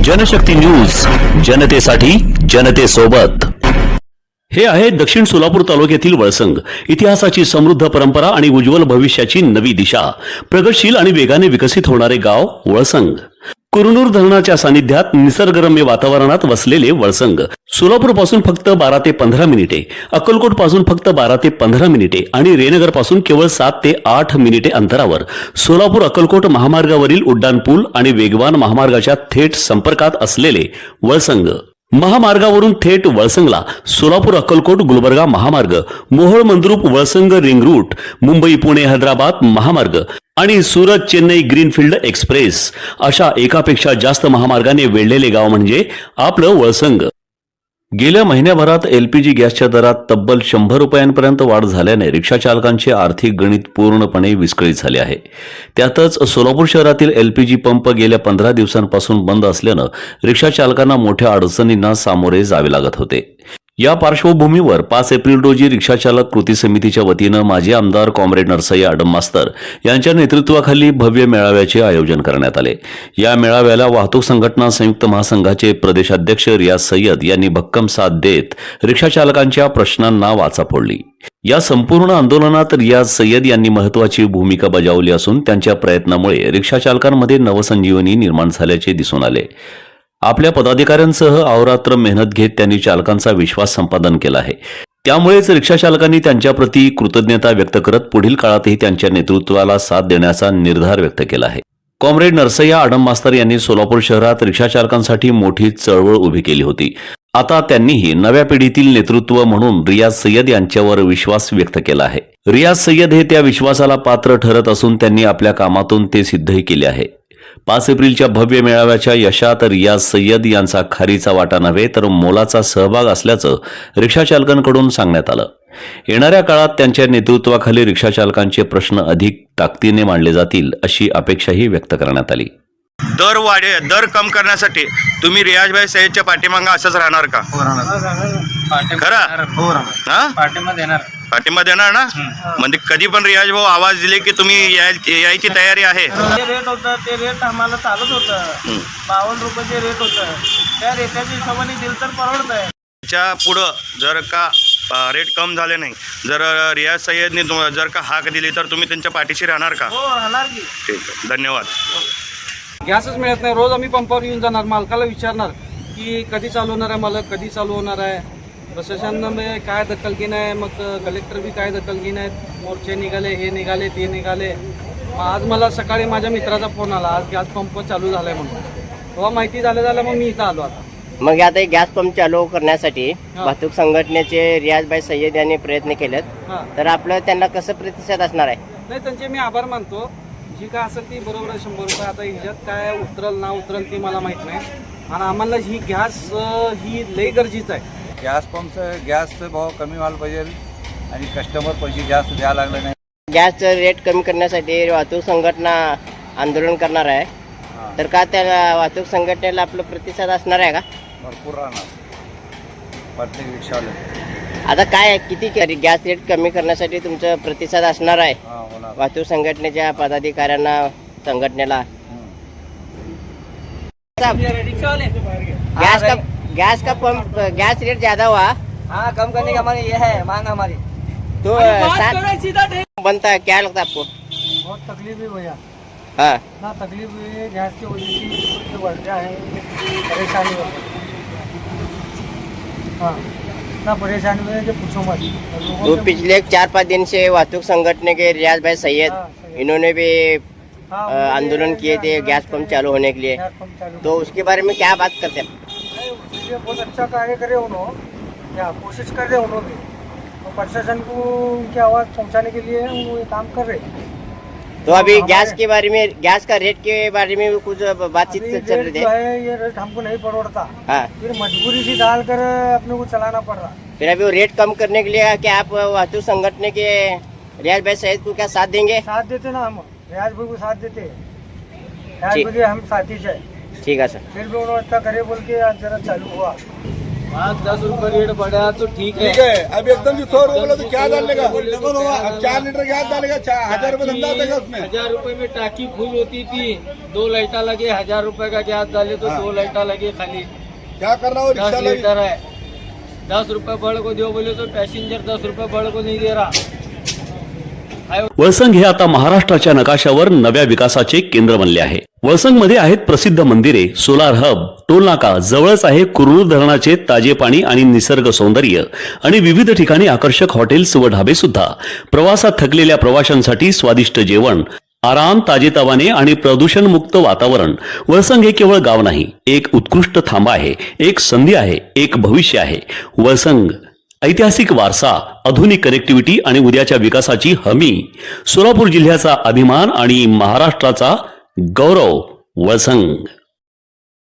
Janshakti news, जनतेसाठी जनतेसोबत। हे आहे दक्षिण सोलापूर तालुक्यातील वळसंग। इतिहासाची समृद्ध परंपरा आणि उज्ज्वल भविष्याची नवी दिशा, प्रगतशील आणि वेगाने विकसित होणारे गाव वळसंग। कुरनूर धरणाच्या सानिध्यात निसर्गरम्य वातावरणात वसलेले वळसंग सोलापूर पासून फक्त 12 ते 15 मिनिटे, अक्कलकोट पासून फक्त 12 ते 15 मिनिटे आणि रेनगर पासून केवळ 7 ते 8 मिनिटे अंतरावर सोलापूर अक्कलकोट महामार्गावरील उड्डाणपूल आणि वेगवान महामार्गाच्या थेट संपर्कात असलेले वळसंग। महामार्गावरून थेट वळसंगला सोलापूर अक्कलकोट गुलबर्गा महामार्ग, मोहोळ मंद्रुप वळसंग रिंग रूट, मुंबई पुणे हैदराबाद महामार्ग आणि सुरत चेन्नई ग्रीनफील्ड एक्सप्रेस अशा एकापेक्षा जास्त महामार्गाने वेढलेले गाव म्हणजे आपलं वळसंग। गेल्या महिन्याभरात एलपीजी गॅसच्या दरात तब्बल 100 रुपयांपर्यंत वाढ झाल्याने रिक्षा चालकांचे आर्थिक गणित पूर्णपणे विस्कळीत झाले आहे। त्यातच सोलापूर शहरातील एलपीजी पंप गेल्या 15 दिवसांपासून बंद असल्याने रिक्षा चालकांना मोठ्या अडचणींना सामोरे जावे लागत होते। या पार्श्वभूमीवर 5 एप्रिल रोजी रिक्षा चालक कृती समितीच्या वतीनं माजी आमदार कॉम्रेड नरसय्या आडम मास्तर यांच्या नेतृत्वाखाली भव्य मेळाव्याचे आयोजन करण्यात आले। या मेळाव्याला वाहतूक संघटना संयुक्त महासंघाचे प्रदेशाध्यक्ष रियाज सय्यद यांनी भक्कम साथ देत रिक्षा चालकांच्या प्रश्नांना वाचा फोडली। या संपूर्ण आंदोलनात रियाज सय्यद यांनी महत्त्वाची भूमिका बजावली असून त्यांच्या प्रयत्नामुळे रिक्षा चालकांमध्ये नवसंजीवनी निर्माण झाल्याचे दिसून आले। आपल्या पदाधिकाऱ्यांसह अहोरात्र मेहनत घेत त्यांनी चालकांचा विश्वास संपादन केला आहे। त्यामुळेच रिक्षा चालकांनी त्यांच्याप्रती कृतज्ञता व्यक्त करत पुढील काळातही त्यांच्या नेतृत्वाला साथ देण्याचा निर्धार व्यक्त केला आहे। कॉम्रेड नरसय्या आडम मास्तर यांनी सोलापूर शहरात रिक्षा चालकांसाठी मोठी चळवळ उभी केली होती। आता त्यांनीही नव्या पिढीतील नेतृत्व म्हणून रियाज सय्यद यांच्यावर विश्वास व्यक्त केला आहे। रियाज सय्यद हे त्या विश्वासाला पात्र ठरत असून त्यांनी आपल्या कामातून ते सिद्धही केले आहे। 5 एप्रिलच्या भव्य मेळाव्याच्या यशात रियाज सय्यद यांचा खारीचा वाटा नव्हे तर मोलाचा सहभाग असल्याचं रिक्षा चालकांकडून सांगण्यात आलं। येणाऱ्या काळात त्यांच्या नेतृत्वाखाली रिक्षा चालकांचे प्रश्न अधिक ताकदीने मांडले जातील अशी अपेक्षाही व्यक्त करण्यात आली। दर कम करण्यासाठी तुम्ही रियाजभाई सय्यदच्या पाठीमागे असंच राहणार का? खरं पाठिंबा देणार ना? म्हणजे कधी पण रियाज भाऊ आवाज दिले की तुम्ही यायची तयारी आहे? जे रेट होतं ते रेट आम्हाला चालत होतं, 52 रुपये रेट होतं, त्या रेटाच्या हिशोबाने दिलं तर परवडत आहे। त्याच्या पुढं जर का रेट कम झाले नाही, जर रियाज सय्यदने जर का हाक दिली तर तुम्ही त्यांच्या पाठीशी राहणार का? हो, राहणार की। ठीक आहे, धन्यवाद। गॅसच मिळत नाही। रोज आम्ही पंपावर येऊन जाणार, मालकाला विचारणार की कधी चालू होणार आहे, मालक कधी चालू होणार आहे। प्रशासनाने काय दखल की नाही, मग कलेक्टर बी काय दखल की नाही, मोर्चे निघाले, हे निघाले, ते निघाले। आज मला सकाळी माझ्या मित्राचा फोन आला, आज गॅस पंप चालू झालाय म्हणून। तेव्हा माहिती झालं मग मी इथं आलो आता। मग आता गॅस पंप चालू करण्यासाठी वाहतूक संघटनेचे रियाजभाई सय्यद यांनी प्रयत्न केलेत, तर आपलं त्यांना कसं प्रतिसाद असणार आहे? नाही, त्यांचे मी आभार मानतो। जी काय असेल ती बरोबर आहे, 100 रुपये। आता ह्याच्यात काय उतरल ना उतरल ती मला माहित नाही, आणि आम्हाला ही गॅस ही लई गरजेचं आहे। गॅस पंपचं गॅसचा भाव कमी व्हायला पाहिजे आणि कस्टमर पैसे जास्त द्यायला लागले नाही। गॅसचं रेट कमी करण्यासाठी वाहतूक संघटना आंदोलन करणार आहे, तर का त्या वाहतूक संघटनेला आपलं प्रतिसाद असणार आहे का? भरपूर राहणार प्रत्येक रिक्षावाले। आता काय किती गॅस रेट कमी करण्यासाठी तुमचं प्रतिसाद असणार आहे वाहतूक संघटनेच्या पदाधिकाऱ्यांना, संघटनेला? गैस रेट ज्यादा हुआ, हाँ, कम करने का हमारे ये है मांग हमारी। तो बनता है, क्या लगता है आपको? बहुत तकलीफ है भैया। हाँ, ना तकलीफ हुई है, गैस की वजह से बढ़ गया है, परेशानी हो। हाँ, ना परेशानी हुई है कि पूछो मत। तो पिछले 4-5 दिन से वाहतूक संगठन के रियाज भाई सैयद, इन्होंने भी आंदोलन किए थे गैस पंप चालू होने के लिए, तो उसके बारे में क्या बात करते हैं? बहुत अच्छा कार्य करे उन्होंने, क्या कोशिश कर रहे उन्होंने, तो प्रशासन को उनकी आवाज़ पहुंचाने के लिए वो ये काम कर रहे। तो अभी गैस के बारे में, गैस का रेट के बारे में भी कुछ बातचीत चल रही है। ये रेट हमको नहीं पड़ता, हाँ, फिर मजबूरी से डाल कर अपने को चलाना पड़ रहा। फिर अभी वो रेट कम करने के लिए क्या आप वाहतूक संगठन के रियाज भाई सैयद को क्या साथ देंगे? साथ देते ना, हम रियाज भाई को साथ देते, रियाज भाई हम साथी है। ठीक है सर। फिर भी उन्होंने इतना करे बोल के आज जरा चालू हुआ। 5-10 रुपये रेट बढ़ा तो ठीक ठीक है, अब एकदम से 100 रुपये बोला तो क्या डालेगा? अब 4 लीटर गैस डालेगा, 1000 रुपये धंधा देगा उसमें। 1000 रुपये में टाकी फुल होती थी, 2 लाइटा लगे, 1000 रुपये का गैस डाले तो 2 लाइटा लगे खाली। क्या कर रहा हो 10 रिक्शा लगी? लीटर है, 10 रुपये बड़ को दो बोले तो पैसेंजर 10 रुपये बड़ को नहीं दे रहा। वळसंग हे आता महाराष्ट्राच्या नकाशावर नव्या विकासाचे केंद्र बनले आहे. वळसंगमध्ये आहेत प्रसिद्ध मंदिरे, सोलार हब, टोलनाका, जवळच आहे कुरनूर धरणाचे ताजे पाणी आणि निसर्ग सौंदर्य आणि विविध ठिकाणी आकर्षक हॉटेल्स व ढाबे सुद्धा. प्रवासात थकलेल्या प्रवाशांसाठी स्वादिष्ट जेवण, आराम, ताजेतवाने आणि प्रदूषणमुक्त वातावरण. वळसंग हे केवळ गाव नाही, एक उत्कृष्ट थांबा आहे, एक संधी आहे, एक भविष्य आहे. वळसंग ऐतिहासिक वारसा, आधुनिक कनेक्टिव्हिटी आणि उद्याच्या विकासाची हमी. सोलापूर जिल्ह्याचा अभिमान आणि महाराष्ट्राचा गौरव. वळसंग.